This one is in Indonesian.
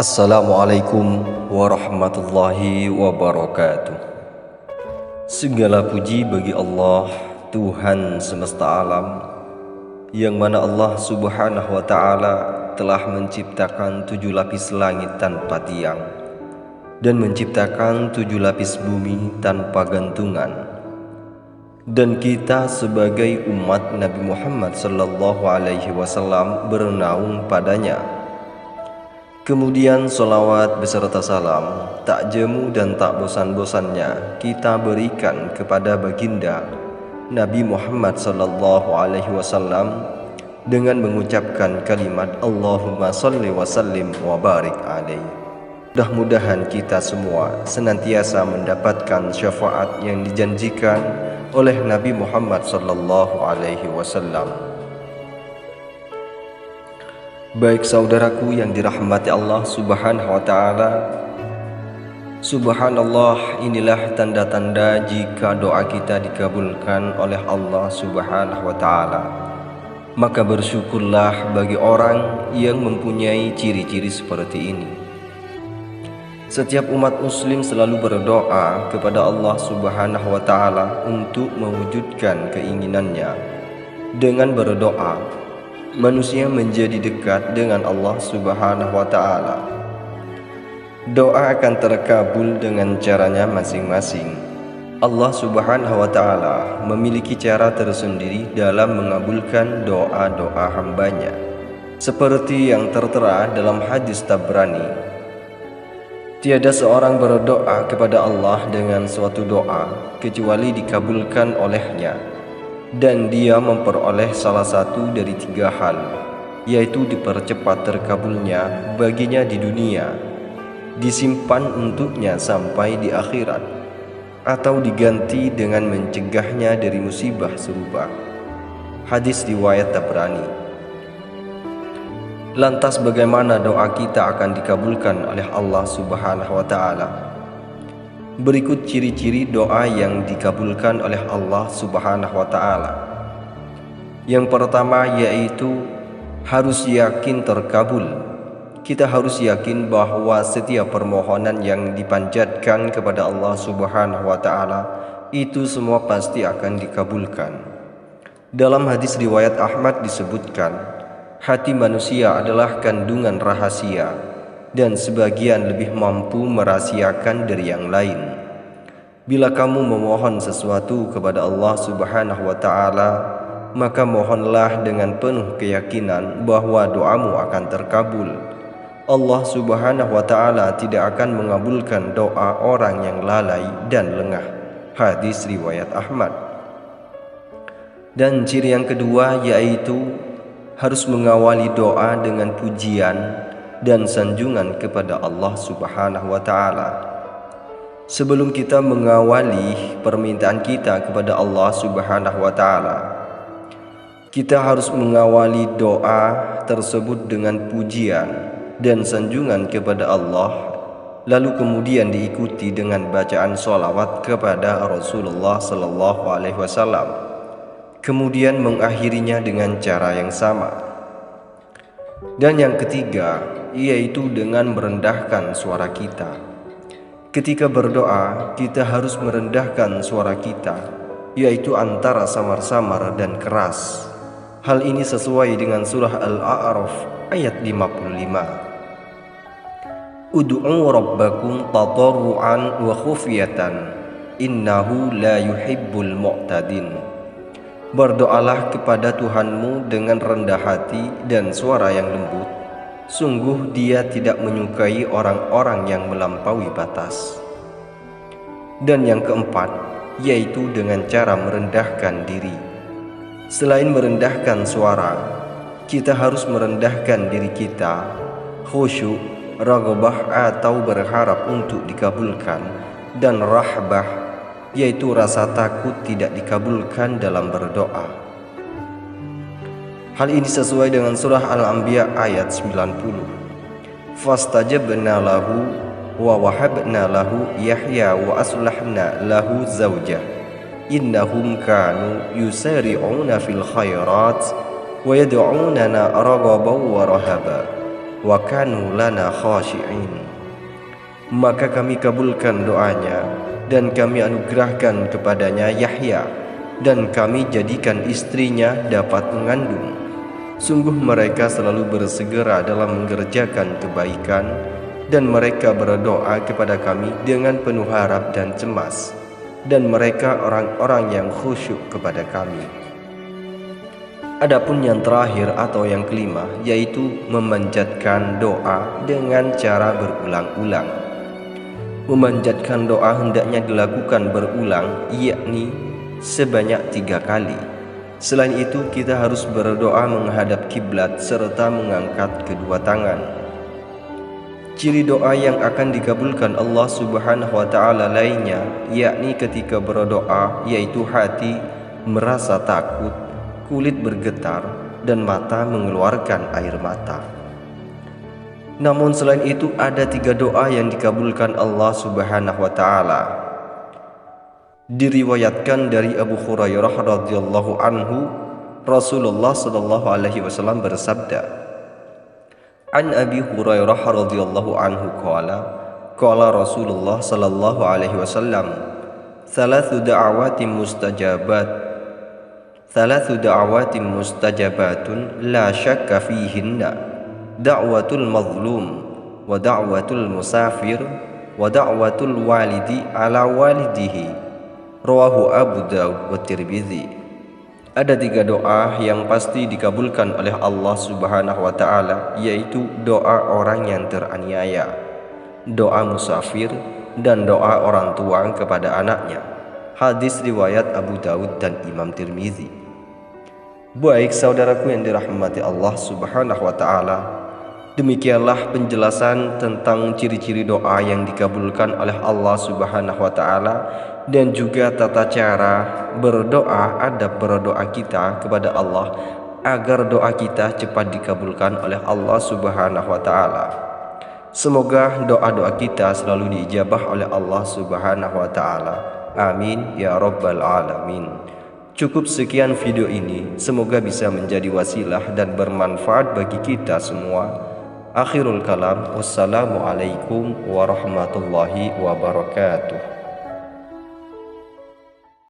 Assalamualaikum warahmatullahi wabarakatuh. Segala puji bagi Allah, Tuhan semesta alam, yang mana Allah subhanahu wa ta'ala telah menciptakan 7 lapis langit tanpa tiang dan menciptakan 7 lapis bumi tanpa gantungan. Dan kita sebagai umat Nabi Muhammad sallallahu alaihi wasallam bernaung padanya. Kemudian solawat beserta salam tak jemu dan tak bosan-bosannya kita berikan kepada baginda Nabi Muhammad sallallahu alaihi wasallam dengan mengucapkan kalimat Allahumma salli wa sallim wa barik alaihi. Mudah-mudahan kita semua senantiasa mendapatkan syafaat yang dijanjikan oleh Nabi Muhammad sallallahu alaihi wasallam. Baik saudaraku yang dirahmati Allah subhanahu wa ta'ala, subhanallah, inilah tanda-tanda jika doa kita dikabulkan oleh Allah subhanahu wa ta'ala. Maka bersyukurlah bagi orang yang mempunyai ciri-ciri seperti ini. Setiap umat muslim selalu berdoa kepada Allah subhanahu wa ta'ala untuk mewujudkan keinginannya. Dengan berdoa, manusia menjadi dekat dengan Allah subhanahu wa ta'ala. Doa akan terkabul dengan caranya masing-masing. Allah subhanahu wa ta'ala memiliki cara tersendiri dalam mengabulkan doa-doa hambanya, seperti yang tertera dalam hadis Tabrani. Tiada seorang berdoa kepada Allah dengan suatu doa kecuali dikabulkan olehnya, dan dia memperoleh salah satu dari 3 hal, yaitu dipercepat terkabulnya baginya di dunia, disimpan untuknya sampai di akhirat, atau diganti dengan mencegahnya dari musibah serupa. Hadis riwayat Tabrani. Lantas bagaimana doa kita akan dikabulkan oleh Allah subhanahu wa ta'ala? Berikut ciri-ciri doa yang dikabulkan oleh Allah subhanahu wa ta'ala. Yang pertama yaitu harus yakin terkabul. Kita harus yakin bahwa setiap permohonan yang dipanjatkan kepada Allah subhanahu wa ta'ala itu semua pasti akan dikabulkan. Dalam hadis riwayat Ahmad disebutkan, hati manusia adalah kandungan rahasia, dan sebagian lebih mampu merahasiakan dari yang lain. Bila kamu memohon sesuatu kepada Allah subhanahu wa ta'ala, maka mohonlah dengan penuh keyakinan bahwa doamu akan terkabul. Allah subhanahu wa ta'ala tidak akan mengabulkan doa orang yang lalai dan lengah. Hadis riwayat Ahmad. Dan ciri yang kedua yaitu harus mengawali doa dengan pujian dan sanjungan kepada Allah subhanahu wa ta'ala. Sebelum kita mengawali permintaan kita kepada Allah subhanahu wa ta'ala, kita harus mengawali doa tersebut dengan pujian dan sanjungan kepada Allah, lalu kemudian diikuti dengan bacaan sholawat kepada Rasulullah sallallahu alaihi wasallam, kemudian mengakhirinya dengan cara yang sama. Dan yang ketiga yaitu dengan merendahkan suara kita. Ketika berdoa, kita harus merendahkan suara kita, yaitu antara samar-samar dan keras. Hal ini sesuai dengan surah Al-A'raf ayat 55. Ud'u rabbakum tadarruan wa khufyatan, innahu la yuhibbul mu'tadin. Berdoalah kepada Tuhanmu dengan rendah hati dan suara yang lembut. Sungguh dia tidak menyukai orang-orang yang melampaui batas. Dan yang keempat, yaitu dengan cara merendahkan diri. Selain merendahkan suara, kita harus merendahkan diri kita, khusyuk, raghbah atau berharap untuk dikabulkan, dan rahbah, yaitu rasa takut tidak dikabulkan dalam berdoa. Hal ini sesuai dengan surah Al-Anbiya ayat 90. Fastajabna lahu wa wahabna lahu Yahya wa aslahna lahu zawjah innahum kanu yusari'una fil khairat wa yad'unana raghaban wa rahaba wa kanu lana khashi'in. Maka kami kabulkan doanya dan kami anugerahkan kepadanya Yahya, dan kami jadikan istrinya dapat mengandung. Sungguh mereka selalu bersegera dalam mengerjakan kebaikan, dan mereka berdoa kepada kami dengan penuh harap dan cemas, dan mereka orang-orang yang khusyuk kepada kami. Adapun yang terakhir atau yang kelima, yaitu memanjatkan doa dengan cara berulang-ulang. Memanjatkan doa hendaknya dilakukan berulang, yakni sebanyak 3 kali. Selain itu, kita harus berdoa menghadap kiblat serta mengangkat kedua tangan. Ciri doa yang akan dikabulkan Allah Subhanahu wa Ta'ala lainnya, yakni ketika berdoa, yaitu hati merasa takut, kulit bergetar, dan mata mengeluarkan air mata. Namun selain itu ada 3 doa yang dikabulkan Allah Subhanahu wa Ta'ala. Diriwayatkan dari Abu Hurairah radhiyallahu anhu, Rasulullah sallallahu alaihi wasallam bersabda, An Abi Hurairah radhiyallahu anhu qala Rasulullah sallallahu alaihi wasallam, Thalathu da'awatin mustajabatun la syakka fihinna, da'watul mazlum, wa da'watul musafir, wa da'watul walidi ala walidihi. Rawahu Abu Dawud wa Tirmidzi. Ada 3 doa yang pasti dikabulkan oleh Allah Subhanahu wa Ta'ala, yaitu doa orang yang teraniaya, doa musafir, dan doa orang tua kepada anaknya. Hadis riwayat Abu Dawud dan Imam Tirmidzi. Baik saudaraku yang dirahmati Allah Subhanahu wa Ta'ala, demikianlah penjelasan tentang ciri-ciri doa yang dikabulkan oleh Allah Subhanahu wa Ta'ala, dan juga tata cara berdoa, adab berdoa kita kepada Allah agar doa kita cepat dikabulkan oleh Allah Subhanahu wa Ta'ala. Semoga doa-doa kita selalu diijabah oleh Allah Subhanahu wa Ta'ala. Amin ya rabbal alamin. Cukup sekian video ini, semoga bisa menjadi wasilah dan bermanfaat bagi kita semua. Akhirul kalam, wassalamualaikum warahmatullahi wabarakatuh.